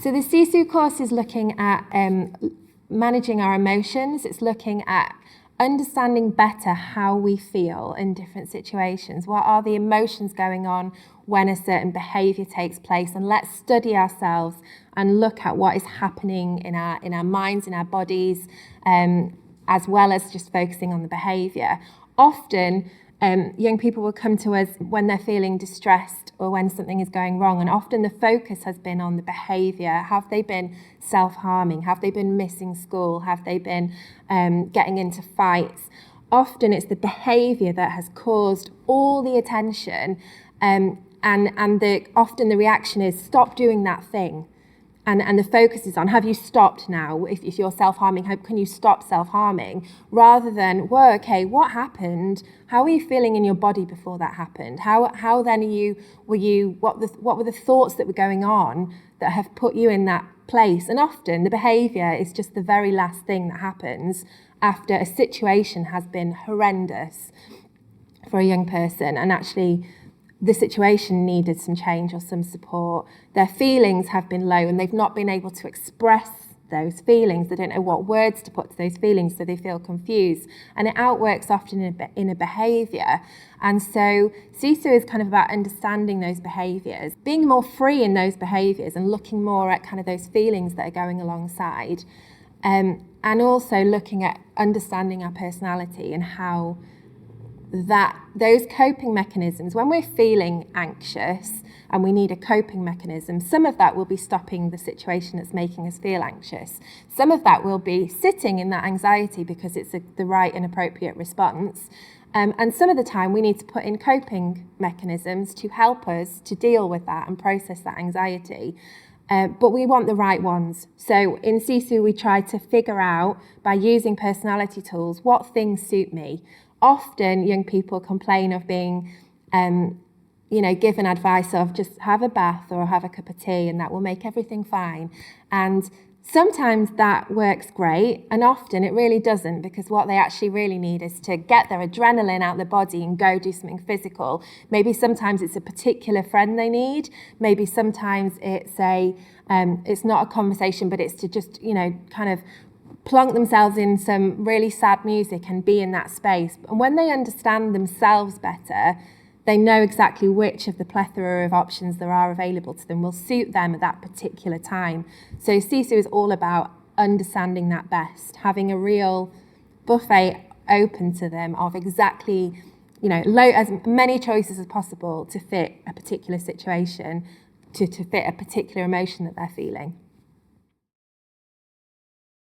So the Sisu course is looking at managing our emotions. It's looking at understanding better how we feel in different situations. What are the emotions going on when a certain behaviour takes place? And let's study ourselves and look at what is happening in our minds, in our bodies, as well as just focusing on the behaviour. Often, young people will come to us when they're feeling distressed or when something is going wrong, and often the focus has been on the behaviour. Have they been self-harming? Have they been missing school? Have they been getting into fights? Often it's the behaviour that has caused all the attention, and often the reaction is, stop doing that thing. And the focus is on, have you stopped now? If you're self-harming, how can you stop self-harming? Rather than, whoa, okay, what happened? How were you feeling in your body before that happened? How then what were the thoughts that were going on that have put you in that place? And often the behaviour is just the very last thing that happens after a situation has been horrendous for a young person, and actually the situation needed some change or some support. Their feelings have been low and they've not been able to express those feelings. They don't know what words to put to those feelings, so they feel confused. And it outworks often in a behaviour. And so Sisu is kind of about understanding those behaviours, being more free in those behaviours and looking more at kind of those feelings that are going alongside. And also looking at understanding our personality and how those coping mechanisms, when we're feeling anxious and we need a coping mechanism, some of that will be stopping the situation that's making us feel anxious. Some of that will be sitting in that anxiety because it's the right and appropriate response. And some of the time we need to put in coping mechanisms to help us to deal with that and process that anxiety. But we want the right ones. So in Sisu, we try to figure out, by using personality tools, what things suit me. Often young people complain of being, given advice of just have a bath or have a cup of tea and that will make everything fine. And sometimes that works great, and often it really doesn't, because what they actually really need is to get their adrenaline out of the body and go do something physical. Maybe sometimes it's a particular friend they need. Maybe sometimes it's it's not a conversation, but it's to just, kind of plonk themselves in some really sad music and be in that space. And when they understand themselves better, they know exactly which of the plethora of options there are available to them will suit them at that particular time. So Sisu is all about understanding that best, having a real buffet open to them of exactly, as many choices as possible to fit a particular situation, to fit a particular emotion that they're feeling.